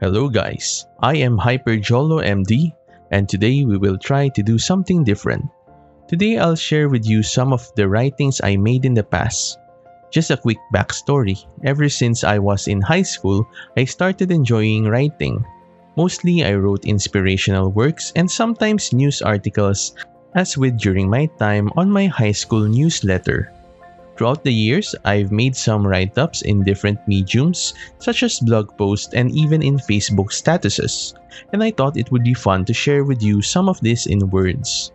Hello guys, I am HyperJolo MD and today we will try to do something different. Today I'll share with you some of the writings I made in the past. Just a quick backstory, ever since I was in high school, I started enjoying writing. Mostly I wrote inspirational works and sometimes news articles as with during my time on my high school newsletter. Throughout the years, I've made some write-ups in different mediums such as blog posts and even in Facebook statuses, and I thought it would be fun to share with you some of this in words.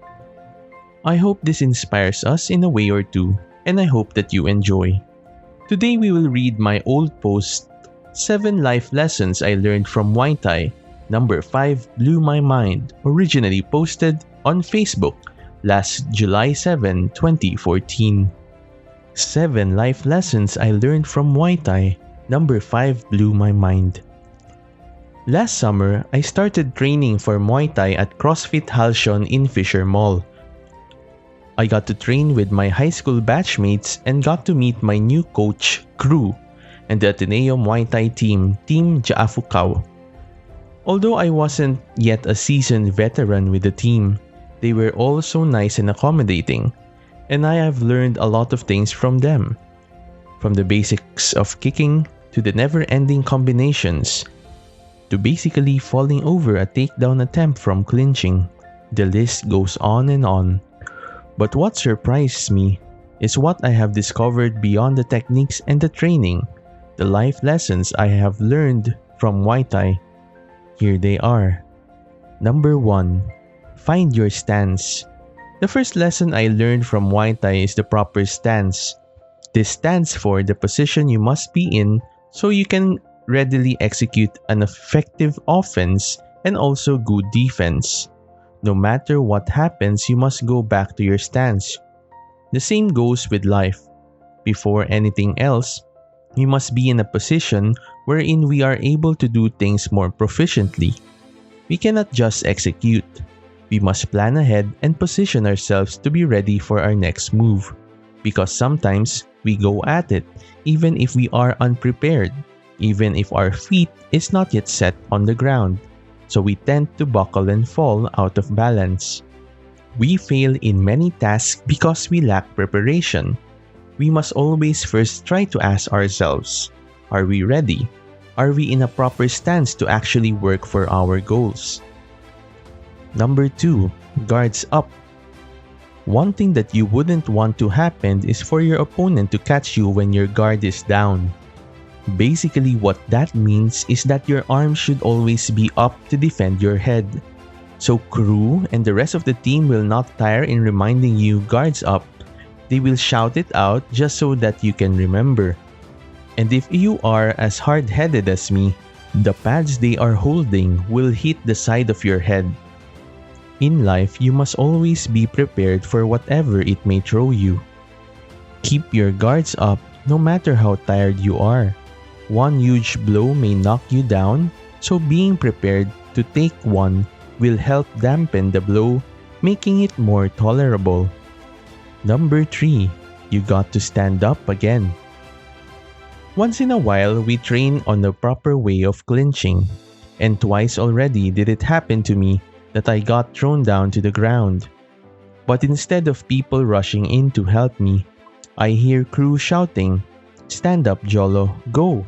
I hope this inspires us in a way or two, and I hope that you enjoy. Today we will read my old post, 7 Life Lessons I Learned from Muay Thai. Number 5 blew my mind, originally posted on Facebook last July 7, 2014. 7 Life Lessons I Learned from Muay Thai. Number 5 blew my mind. Last summer, I started training for Muay Thai at CrossFit Halcyon in Fisher Mall. I got to train with my high school batchmates and got to meet my new coach, Crew, and the Ateneo Muay Thai team, Team Jaafukao. Although I wasn't yet a seasoned veteran with the team, they were all so nice and accommodating. And I have learned a lot of things from them. From the basics of kicking to the never-ending combinations to basically falling over a takedown attempt from clinching. The list goes on and on. But what surprised me is what I have discovered beyond the techniques and the training, the life lessons I have learned from Muay Thai. Here they are. Number 1. Find your stance. The first lesson I learned from Muay Thai is the proper stance. This stands for the position you must be in so you can readily execute an effective offense and also good defense. No matter what happens, you must go back to your stance. The same goes with life. Before anything else, we must be in a position wherein we are able to do things more proficiently. We cannot just execute. We must plan ahead and position ourselves to be ready for our next move. Because sometimes we go at it even if we are unprepared, even if our feet is not yet set on the ground. So we tend to buckle and fall out of balance. We fail in many tasks because we lack preparation. We must always first try to ask ourselves, are we ready? Are we in a proper stance to actually work for our goals? Number 2. Guards up. One thing that you wouldn't want to happen is for your opponent to catch you when your guard is down. Basically, what that means is that your arm should always be up to defend your head. So Crew and the rest of the team will not tire in reminding you guards up. They will shout it out just so that you can remember. And if you are as hard-headed as me, the pads they are holding will hit the side of your head. In life, you must always be prepared for whatever it may throw you. Keep your guards up no matter how tired you are. One huge blow may knock you down, so being prepared to take one will help dampen the blow, making it more tolerable. Number 3. You got to stand up again. Once in a while, we train on the proper way of clinching, and twice already did it happen to me that I got thrown down to the ground. But instead of people rushing in to help me, I hear Crew shouting, "Stand up, Jolo, go!"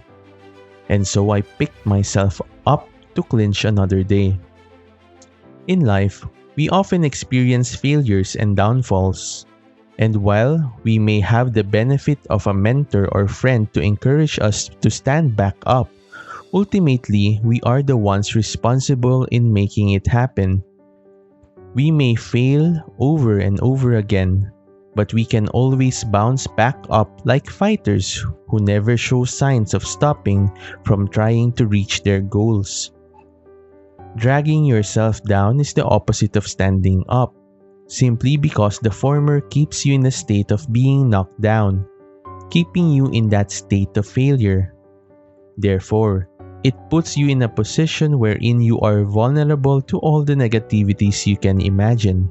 And so I picked myself up to clinch another day. In life, we often experience failures and downfalls. And while we may have the benefit of a mentor or friend to encourage us to stand back up, ultimately, we are the ones responsible in making it happen. We may fail over and over again, but we can always bounce back up like fighters who never show signs of stopping from trying to reach their goals. Dragging yourself down is the opposite of standing up, simply because the former keeps you in a state of being knocked down, keeping you in that state of failure. Therefore, it puts you in a position wherein you are vulnerable to all the negativities you can imagine.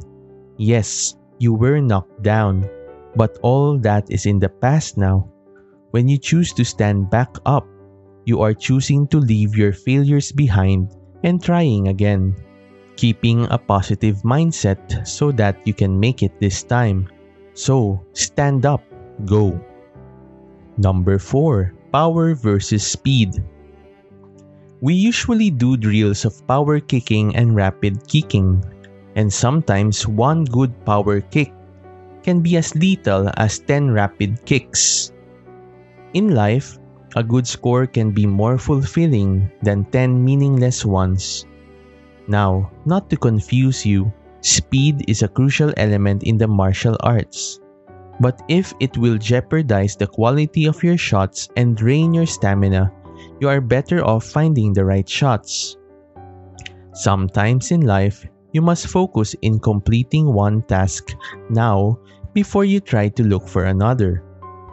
Yes, you were knocked down, but all that is in the past now. When you choose to stand back up, you are choosing to leave your failures behind and trying again. Keeping a positive mindset so that you can make it this time. So, stand up, go. Number 4. Power versus speed. We usually do drills of power kicking and rapid kicking, and sometimes one good power kick can be as lethal as 10 rapid kicks. In life, a good score can be more fulfilling than 10 meaningless ones. Now, not to confuse you, speed is a crucial element in the martial arts. But if it will jeopardize the quality of your shots and drain your stamina, you are better off finding the right shots. Sometimes in life, you must focus in completing one task now before you try to look for another,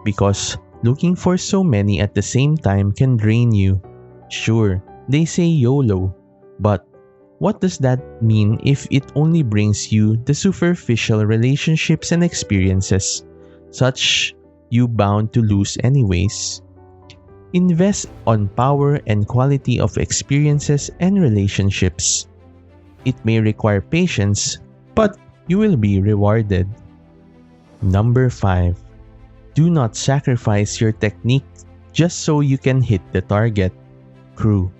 because looking for so many at the same time can drain you. Sure, they say YOLO, but what does that mean if it only brings you the superficial relationships and experiences, such you bound to lose anyways? Invest on power and quality of experiences and relationships. It may require patience, but you will be rewarded. Number 5. Do not sacrifice your technique just so you can hit the target. Crew.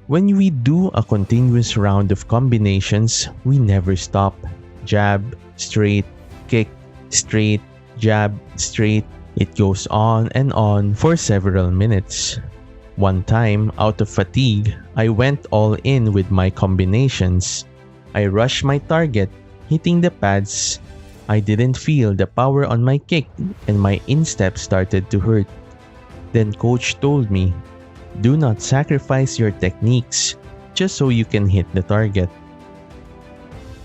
When we do a continuous round of combinations, we never stop. Jab, straight, kick, straight, jab, straight. It goes on and on for several minutes. One time, out of fatigue, I went all in with my combinations. I rushed my target, hitting the pads. I didn't feel the power on my kick and my instep started to hurt. Then coach told me, do not sacrifice your techniques just so you can hit the target.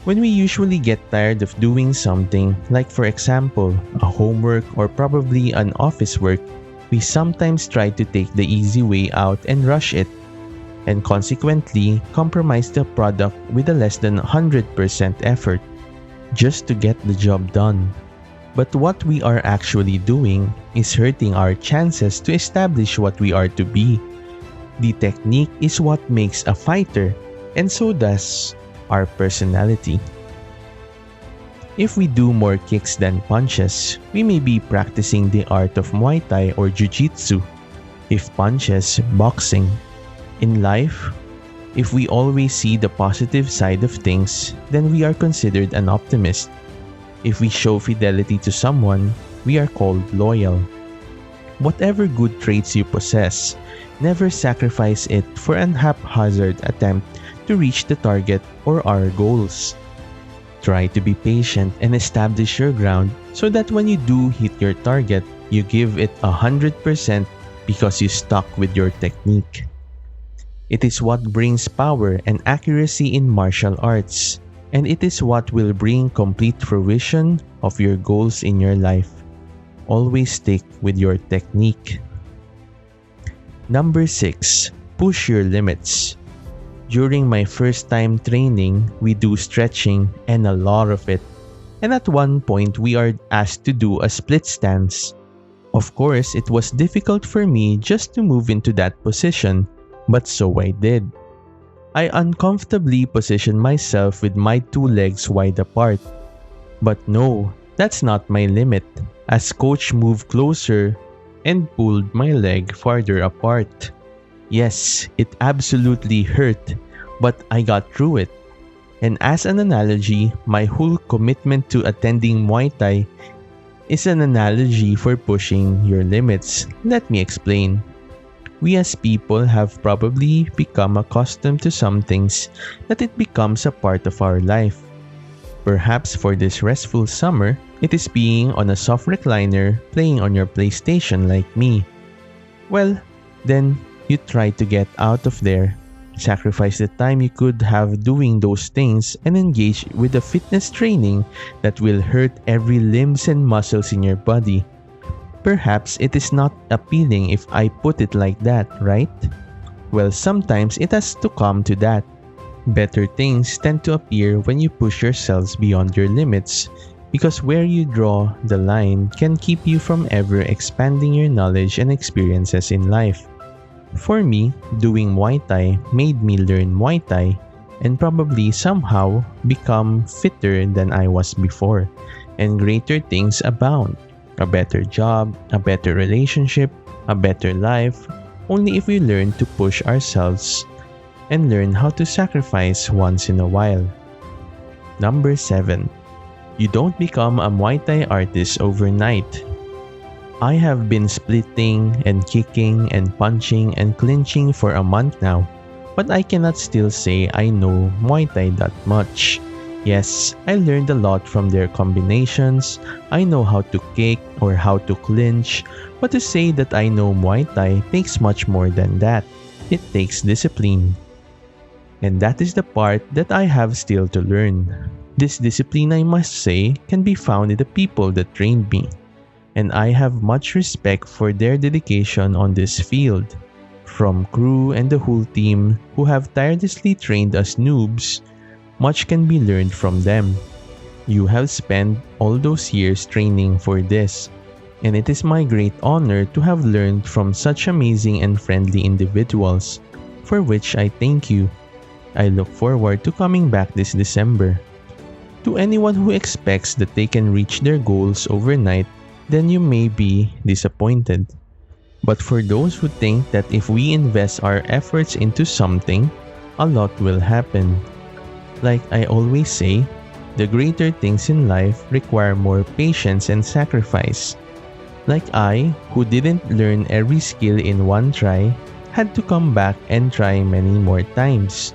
When we usually get tired of doing something, like for example, a homework or probably an office work, we sometimes try to take the easy way out and rush it, and consequently compromise the product with a less than 100% effort, just to get the job done. But what we are actually doing is hurting our chances to establish what we are to be. The technique is what makes a fighter, and so does our personality. If we do more kicks than punches, we may be practicing the art of Muay Thai or Jiu-Jitsu. If punches, boxing. In life, if we always see the positive side of things, then we are considered an optimist. If we show fidelity to someone, we are called loyal. Whatever good traits you possess, never sacrifice it for an haphazard attempt to reach the target or our goals. Try to be patient and establish your ground so that when you do hit your target, you give it 100% because you stuck with your technique. It is what brings power and accuracy in martial arts, and it is what will bring complete fruition of your goals in your life. Always stick with your technique. Number 6. Push your limits. During my first time training, we do stretching and a lot of it. And at one point, we are asked to do a split stance. Of course, it was difficult for me just to move into that position, but so I did. I uncomfortably positioned myself with my two legs wide apart. But no, that's not my limit, as coach moved closer and pulled my leg farther apart. Yes, it absolutely hurt, but I got through it. And as an analogy, my whole commitment to attending Muay Thai is an analogy for pushing your limits. Let me explain. We as people have probably become accustomed to some things that it becomes a part of our life. Perhaps for this restful summer, it is being on a soft recliner playing on your PlayStation like me. Well, then you try to get out of there, sacrifice the time you could have doing those things, and engage with a fitness training that will hurt every limbs and muscles in your body. Perhaps it is not appealing if I put it like that, right? Well, sometimes it has to come to that. Better things tend to appear when you push yourselves beyond your limits, Because where you draw the line can keep you from ever expanding your knowledge and experiences in life. For me, doing Muay Thai made me learn Muay Thai and probably somehow become fitter than I was before, and greater things abound. A better job, a better relationship, a better life, only if we learn to push ourselves and learn how to sacrifice once in a while. Number 7. You don't become a Muay Thai artist overnight. I have been splitting and kicking and punching and clinching for a month now, but I cannot still say I know Muay Thai that much. Yes, I learned a lot from their combinations. I know how to kick or how to clinch, but to say that I know Muay Thai takes much more than that. It takes discipline. And that is the part that I have still to learn. This discipline, I must say, can be found in the people that trained me. And I have much respect for their dedication on this field. From crew and the whole team who have tirelessly trained us noobs, much can be learned from them. You have spent all those years training for this, and it is my great honor to have learned from such amazing and friendly individuals, for which I thank you. I look forward to coming back this December. To anyone who expects that they can reach their goals overnight, then you may be disappointed. But for those who think that if we invest our efforts into something, a lot will happen. Like I always say, the greater things in life require more patience and sacrifice. Like I, who didn't learn every skill in one try, had to come back and try many more times.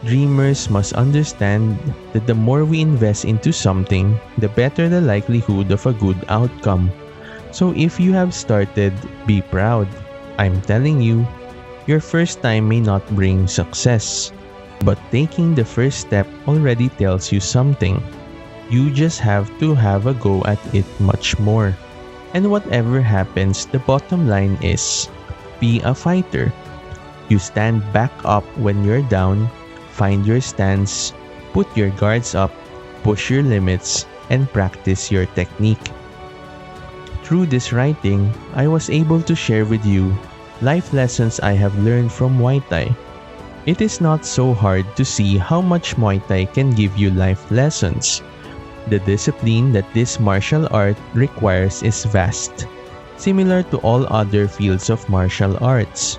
Dreamers must understand that the more we invest into something, the better the likelihood of a good outcome. So if you have started, be proud. I'm telling you, your first time may not bring success, but taking the first step already tells you something. You just have to have a go at it much more. And whatever happens, the bottom line is, be a fighter. You stand back up when you're down, find your stance, put your guards up, push your limits, and practice your technique. Through this writing, I was able to share with you life lessons I have learned from Muay Thai. It is not so hard to see how much Muay Thai can give you life lessons. The discipline that this martial art requires is vast, similar to all other fields of martial arts.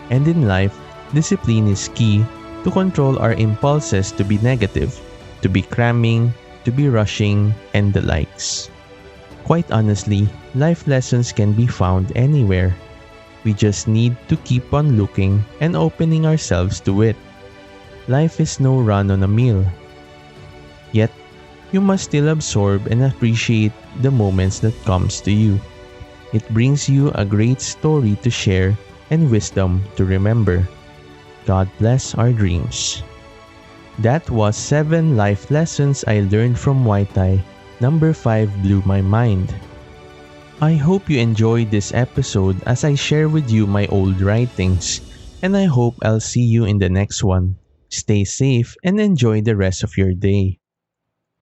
And in life, discipline is key to control our impulses to be negative, to be cramming, to be rushing, and the likes. Quite honestly, life lessons can be found anywhere. We just need to keep on looking and opening ourselves to it. Life is no run on a meal. Yet, you must still absorb and appreciate the moments that comes to you. It brings you a great story to share and wisdom to remember. God bless our dreams. That was 7 life lessons I learned from Muay Thai. Number 5 blew my mind. I hope you enjoyed this episode as I share with you my old writings, and I hope I'll see you in the next one. Stay safe and enjoy the rest of your day.